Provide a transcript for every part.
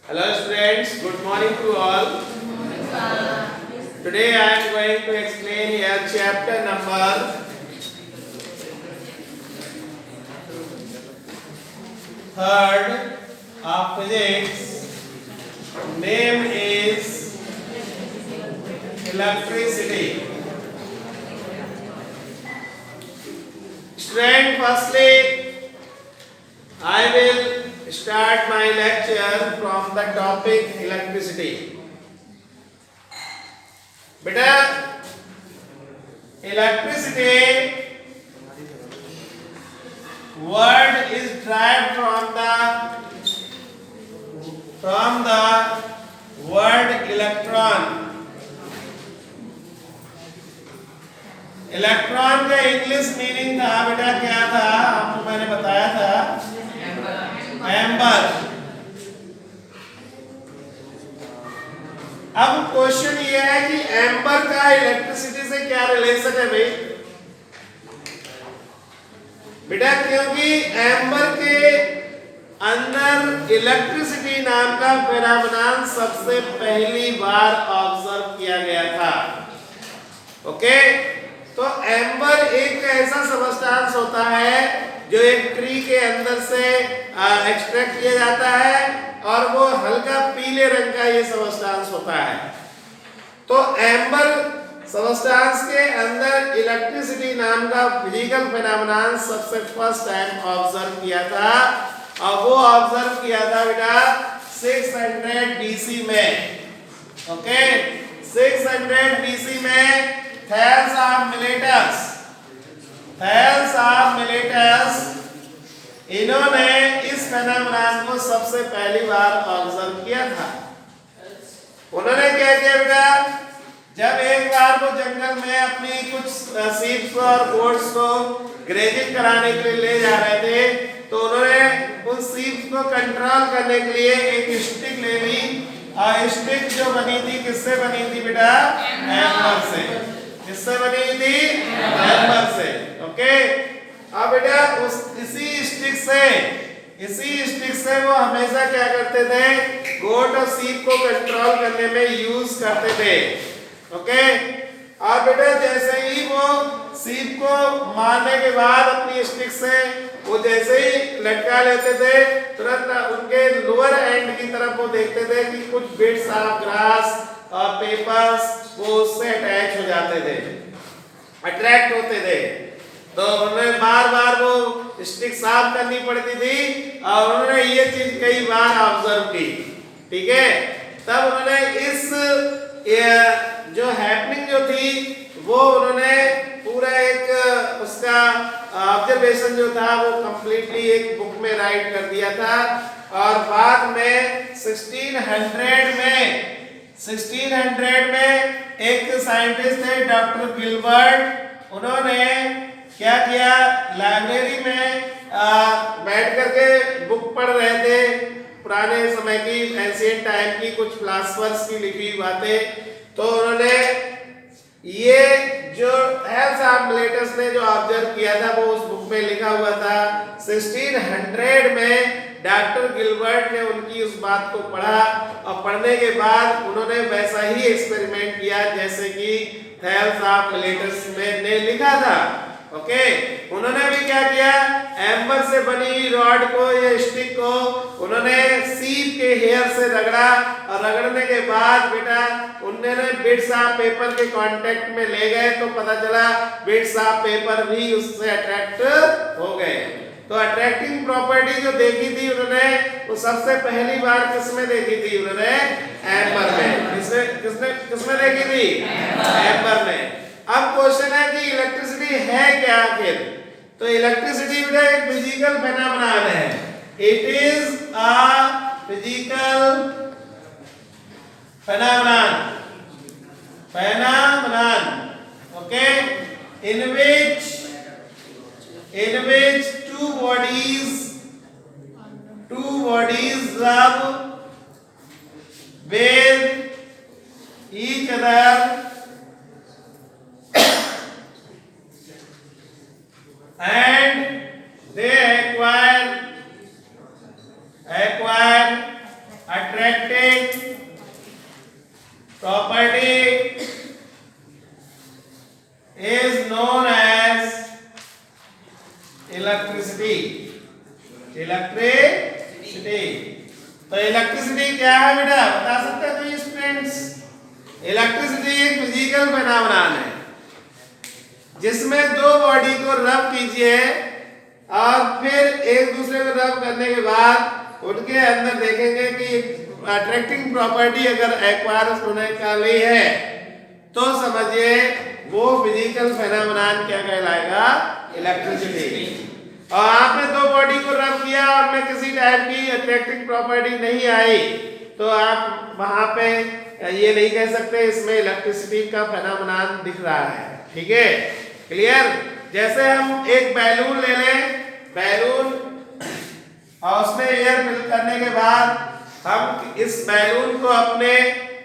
Hello students, good morning to all. Today I am going to explain here chapter number third of physics. Name is electricity. Student, firstly I will start my lecture from the topic electricity. बेटा electricity word is derived from the word electron. Electron का English meaning था बेटा, क्या था आपको मैंने बताया था, एम्बर। अब क्वेश्चन ये है कि एम्बर का इलेक्ट्रिसिटी से क्या रिलेशन है भाई बेटा, क्योंकि एम्बर के अंदर इलेक्ट्रिसिटी नाम का फेनोमेनन सबसे पहली बार ऑब्जर्व किया गया था। ओके, तो एम्बर एक ऐसा सबस्टेंस होता है जो एक ट्री के अंदर से एक्सट्रैक्ट किया जाता है और वो हल्का पीले रंग का ये सबस्टेंस होता है। तो एम्बर सबस्टेंस के अंदर इलेक्ट्रिसिटी नाम का फिजिकल फेनोमेनन सबसे फर्स्ट टाइम ऑब्जर्व किया था, और वो ऑब्जर्व किया था बेटा 600 BC में। ओके, 600 BC में थेल्स ऑफ मिलेटस इन्होंने इस फेनोमेनन को सबसे पहली बार ऑब्जर्व किया था। उन्होंने क्या किया बेटा, जब एक बार वो जंगल में अपनी कुछ शीप्स और गोट्स को ग्रेजिंग कराने के लिए ले जा रहे थे, तो उन्होंने उन शीप्स को कंट्रोल करने के लिए एक स्टिक ले ली, और स्टिक जो बनी थी किससे बनी थी बेटा, एम्बर से। किससे बनी थी, एम्बर से। ओके, अब बेटा इसी स्टिक से वो हमेशा क्या करते थे, गोट और शीप को कंट्रोल करने में यूज करते थे। ओके, और बेटा जैसे ही वो शीप को मारने के बाद अपनी स्टिक से वो जैसे ही लटका लेते थे, तुरंत उनके लोअर एंड की तरफ वो देखते थे कि कुछ बिट्स ऑफ ग्रास और पेपर्स वो उससे अटैच हो जाते थे, अट्रैक्ट होते थे। तो उन्हें बार बार वो स्टिक साफ करनी पड़ती थी, और उन्होंने ये चीज कई बार ऑब्जर्व की। ठीक है, तब उन्होंने इस जो हैपनिंग जो थी वो उन्होंने पूरा एक उसका ऑब्जर्वेशन जो था वो कंप्लीटली एक बुक में राइट कर दिया था। और बाद में 1600 में एक साइंटिस्ट थे डॉक्टर गिलबर्ट, उन्होंने क्या किया, लाइब्रेरी में बैठ करके बुक पढ़ रहे थे, पुराने समय की एंशिएंट टाइम की कुछ फिलोसफर्स की लिखी हुई बातें। तो उन्होंने ये जो थेल्स ऑफ मिलेटस ने जो ऑब्जर्व किया था वो उस बुक में लिखा हुआ था। 1600 में डॉक्टर गिलबर्ट ने उनकी उस बात को पढ़ा, और पढ़ने के बाद उन्होंने वैसा ही एक्सपेरिमेंट किया जैसे कि थेल्स ऑफ मिलेटस में ने लिखा था। ओके, उन्होंने भी क्या किया, एम्बर से बनी रॉड को या स्टिक को उन्होंने सीप के हेयर से रगड़ा, और रगड़ने के बाद बेटा उन्होंने बिट्स ऑफ पेपर के कांटेक्ट में ले गए, तो पता चला बिट्स ऑफ पेपर भी उससे अट्रैक्ट हो गए। तो अट्रैक्टिंग प्रॉपर्टी जो देखी थी उन्होंने, वो सबसे पहली बार किसमें देखी थी, उन्होंने एम्बर में। किसमें देखी थी, एम्बर में। अब क्वेश्चन है कि इलेक्ट्रिसिटी है क्या आखिर, तो इलेक्ट्रिसिटी बेटा एक फिजिकल फेनोमेनन है। It is a physical phenomenon, okay, in which two bodies rub with each other and they acquire attract property is known as electricity. Electricity. तो इलेक्ट्रिसिटी क्या है बेटा, बता सकते हैं तो स्टूडेंट्स? इलेक्ट्रिसिटी एक फिजिकल फेनोमेनन है जिसमें दो बॉडी को रब कीजिए और फिर एक दूसरे को रब करने के बाद उनके अंदर देखेंगे कि अट्रैक्टिंग प्रॉपर्टी अगर एक्वायर होने का ली है तो समझिए वो फिजिकल फेनोमेनन क्या कहलाएगा, इलेक्ट्रिसिटी। और आपने दो बॉडी को रब किया और में किसी टाइप की अट्रैक्टिंग प्रॉपर्टी नहीं आई तो आप वहां पे ये नहीं कह सकते इसमें इलेक्ट्रिसिटी का फेनोमेनन दिख रहा है। ठीक है, क्लियर? जैसे हम एक बैलून ले लें, बैलून और उसमें एयर फिल करने के बाद हम इस बैलून को अपने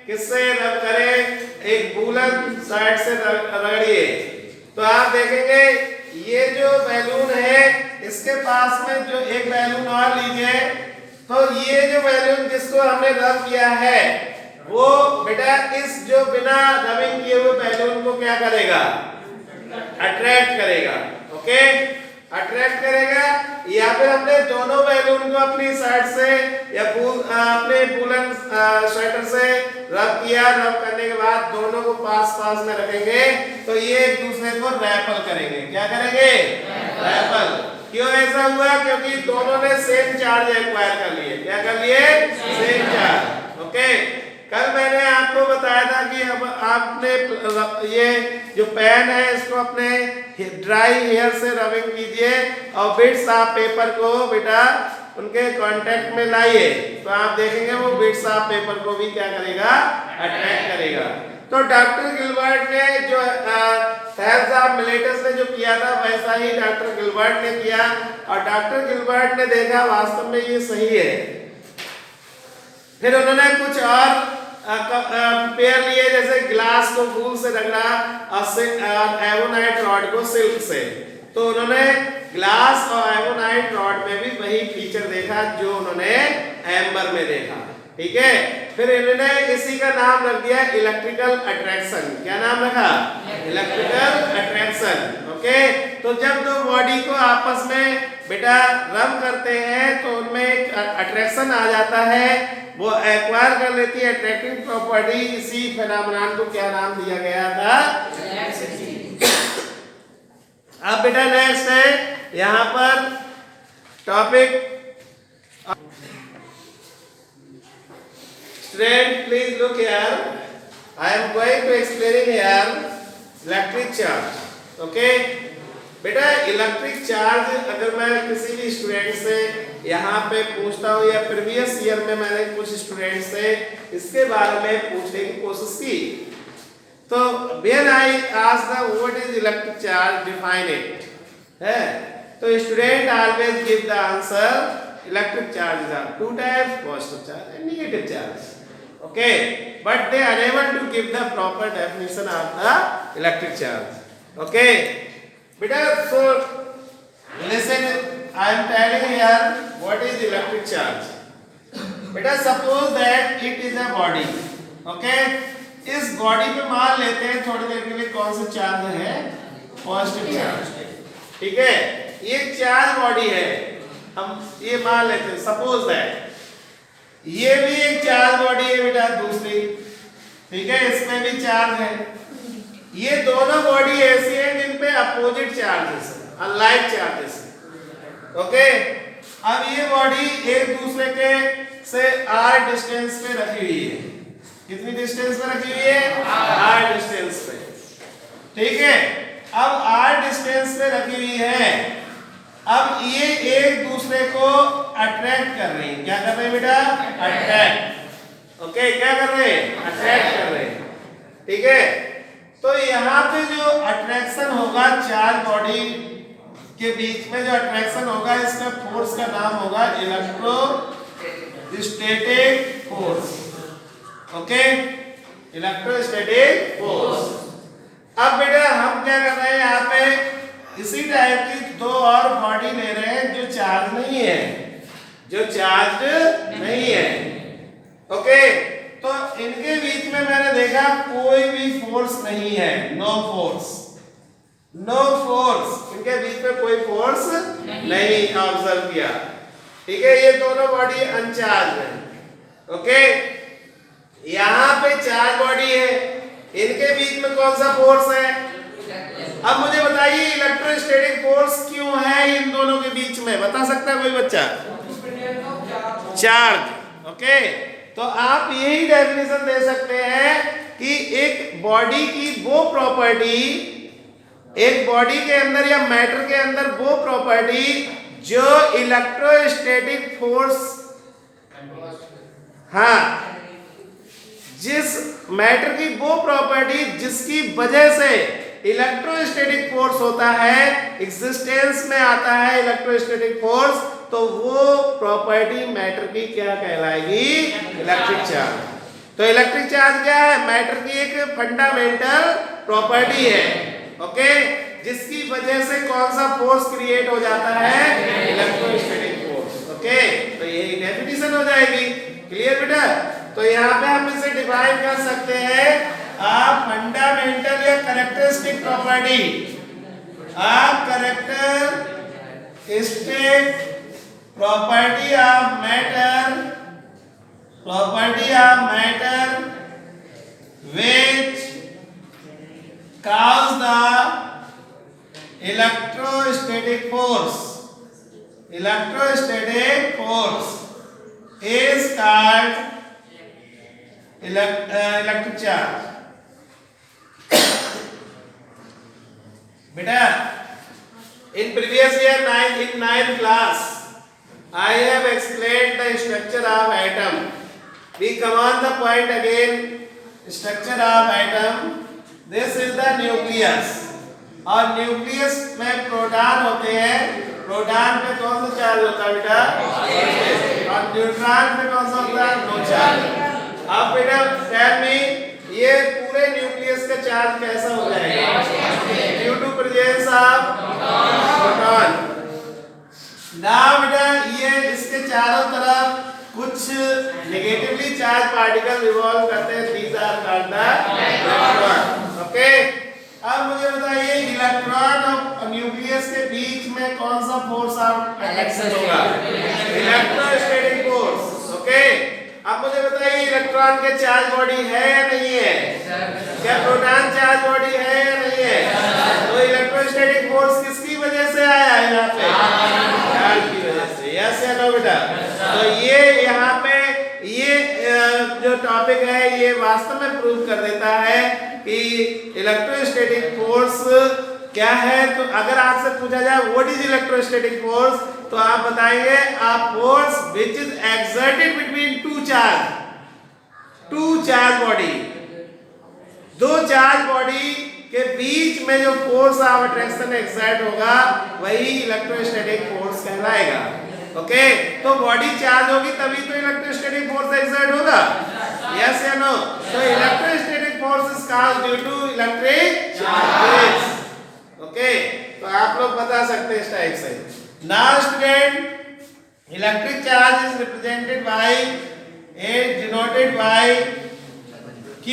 किससे रब करें, एक वूलन साइड से रगड़िए तो आप देखेंगे ये जो बैलून है इसके पास में जो एक बैलून और लीजिए तो ये जो बैलून जिसको हमने रब किया है वो बेटा इस जो बिना रबिंग किए हुए बैलून को क्या करेगा, अट्रैक्ट करेगा। ओके, अट्रैक्ट करेगा। या फिर हमने दोनों बैलून को अपनी साइड से या अपने वूलन स्वेटर से रब किया, रब करने के बाद दोनों को पास पास में रखेंगे तो ये एक दूसरे को रैपल करेंगे। क्या करेंगे, रैपल। क्यों ऐसा हुआ, क्योंकि दोनों ने सेम चार्ज एक्वायर कर लिए। क्या कर लिए, सेम चार्ज। ओके, कल मैंने आपको बताया था कि अब आपने ये जो पेन है इसको अपने ड्राई हेयर से रबिंग कीजिए और बिट्स ऑफ पेपर को बेटा उनके कांटेक्ट में लाइए तो आप देखेंगे वो बिट्स ऑफ पेपर को भी क्या करेगा, अट्रैक्ट करेगा। तो डॉक्टर गिलबर्ट ने जो थेल्स ऑफ मिलेटस ने जो किया था वैसा ही डॉक्टर गिलबर्ट ने किया और डॉक्टर गिलबर्ट ने देखा वास्तव में ये सही है। फिर उन्होंने कुछ और पेयर लिए, जैसे ग्लास को वूल से रगड़ा और एवोनाइट रॉड को सिल्क से। तो उन्होंने ग्लास और एवोनाइट रॉड में भी वही फीचर देखा जो उन्होंने एम्बर में देखा। ठीक है, फिर इन्होंने इसी का नाम रख दिया इलेक्ट्रिकल अट्रैक्शन। क्या नाम रखा, इलेक्ट्रिकल अट्रैक्शन। ओके, तो जब दो बॉडी को आपस में बेटा रब करते हैं तो उनमें एक अट्रैक्शन आ जाता है, वो एक्वायर कर लेती है अट्रैक्टिंग प्रॉपर्टी। इसी फेनोमेनन को क्या नाम दिया गया था, अब बेटा नेक्स्ट है यहां पर topic. Student please look here, I am going to explaining here electric charge. Okay बेटा, इलेक्ट्रिक चार्ज अगर मैं किसी भी स्टूडेंट से यहाँ पे पूछता हूँ या प्रीवियस ईयर में मैंने कुछ स्टूडेंट से इसके बारे में पूछने की कोशिश की तो when I ask them what is electric charge, define it, है तो student always give the answer electric charges are two types, positive charge and negative charge. Okay, but they are unable to give the proper definition of the electric charge. Okay, beta, so listen, I am telling here what is electric charge. Beta, suppose that it is a body. Okay, इस body पे मान लेते हैं थोड़ी देर के लिए कौन सा चार्ज है, पॉजिटिव चार्ज। ठीक है, ये चार्ज बॉडी है, हम ये मान लेते हैं सपोज दैट ये भी एक चार्ज बॉडी है बेटा दूसरी। ठीक है, इसमें भी चार्ज है। ये दोनों बॉडी ऐसी है जिन पे अपोजिट चार्जेस है, अनलाइक चार्जेस है। ओके, अब ये बॉडी एक दूसरे के से r डिस्टेंस पे रखी हुई है। कितनी डिस्टेंस पे रखी हुई है, r डिस्टेंस पे। ठीक है, अब r डिस्टेंस पे रखी हुई है। अब ये एक दूसरे को अट्रैक्ट कर रही है। क्या कर रहे हैं बेटा, अट्रैक्ट। ओके, क्या कर रहे हैं, अट्रैक्ट कर रहे हैं। ठीक है, तो यहाँ पे जो अट्रैक्शन होगा चार बॉडी के बीच में जो अट्रैक्शन होगा इसका फोर्स का नाम होगा electrostatic force. Okay, electrostatic force. अब बेटा हम क्या कर रहे हैं, यहाँ पे इसी टाइप की दो और बॉडी ले रहे हैं जो चार्ज नहीं है, जो चार्ज नहीं है। ओके, तो इनके बीच में मैंने देखा फोर्स नहीं है, नो फोर्स, नो फोर्स, इनके बीच में कोई फोर्स नहीं ऑब्जर्व किया। ठीक है, ये दोनों बॉडी अनचार्ज है। ओके, यहां पे चार्ज बॉडी है, इनके बीच में कौन सा फोर्स है? अब मुझे बताइए इलेक्ट्रोस्टैटिक फोर्स क्यों है इन दोनों के बीच में, बता सकता है कोई बच्चा? चार्ज। ओके, तो आप यही डेफिनेशन दे सकते हैं कि एक बॉडी की वो प्रॉपर्टी, एक बॉडी के अंदर या मैटर के अंदर वो प्रॉपर्टी जो इलेक्ट्रोस्टैटिक फोर्स, हाँ, जिस मैटर की वो प्रॉपर्टी जिसकी वजह से इलेक्ट्रोस्टैटिक फोर्स होता है, एग्जिस्टेंस में आता है इलेक्ट्रोस्टैटिक फोर्स, तो वो प्रॉपर्टी मैटर की क्या कहलाएगी? Electric charge. तो इलेक्ट्रिक चार्ज क्या है? मैटर की एक फंडामेंटल प्रॉपर्टी है। ओके, जिसकी वजह से कौन सा फोर्स क्रिएट हो जाता है? Electrostatic force. ओके, तो ये डेफिनेशन हो जाएगी। क्लियर बेटा? तो यहाँ पे हम इसे डिफाइन कर सकते हैं, फंडामेंटल या characteristic property, characteristic property of matter which cause the electrostatic force is called electric charge. Beta, in previous year in 9th class I have explained the structure of atom. We come on the point again. Structure of atom. This is the nucleus. और nucleus में proton होते हैं। Proton पे कौन सा charge होता है बेटा? और न्यूट्रॉन पे कौन सा होता है? No charge. अब बेटा टेल मी, ये पूरे न्यूक्लियस का चार्ज कैसा हो जाएगा? Due to presence of proton. ना बेटा, ये इसके चारों तरफ कुछ नेगेटिवली चार्ज पार्टिकल रिवॉल्व करते हैं, these are called the electron. Okay, अब मुझे बताइए इलेक्ट्रॉन और न्यूक्लियस के बीच में कौन सा फोर्स ऑफ अट्रैक्शन होगा? Electrostatic force. ओके, अब मुझे बताइए इलेक्ट्रॉन के चार्ज बॉडी है या नहीं है? क्या प्रोटॉन चार्ज बॉडी है या नहीं है? तो इलेक्ट्रोस्टैटिक फोर्स किसकी वजह से आया है यहाँ पे? चार्ज की वजह से। यस या नो बेटा? तो ये यहाँ पे ये जो टॉपिक है ये वास्तव में प्रूव कर देता है कि इलेक्ट्रोस्टैटिक फोर्स क्या है। तो अगर आपसे पूछा जाए व्हाट इज इलेक्ट्रोस्टैटिक फोर्स, तो आप बताएंगे a force which is exerted between two charge body, दो चार्ज बॉडी के बीच में जो फोर्स ऑफ अट्रैक्शन एक्सर्ट होगा वही इलेक्ट्रोस्टैटिक फोर्स कहलाएगा। ओके, तो बॉडी चार्ज होगी तभी तो इलेक्ट्रोस्टैटिक फोर्स एक्सर्ट होगा। यस या नो? तो electrostatic force is caused due to electric charges. Okay, तो आप लोग बता सकते हैं इस टाइप से। Now student, electric charge is represented by denoted by Q।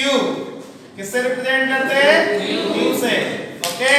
किससे रिप्रेजेंट करते हैं? Q से। ओके,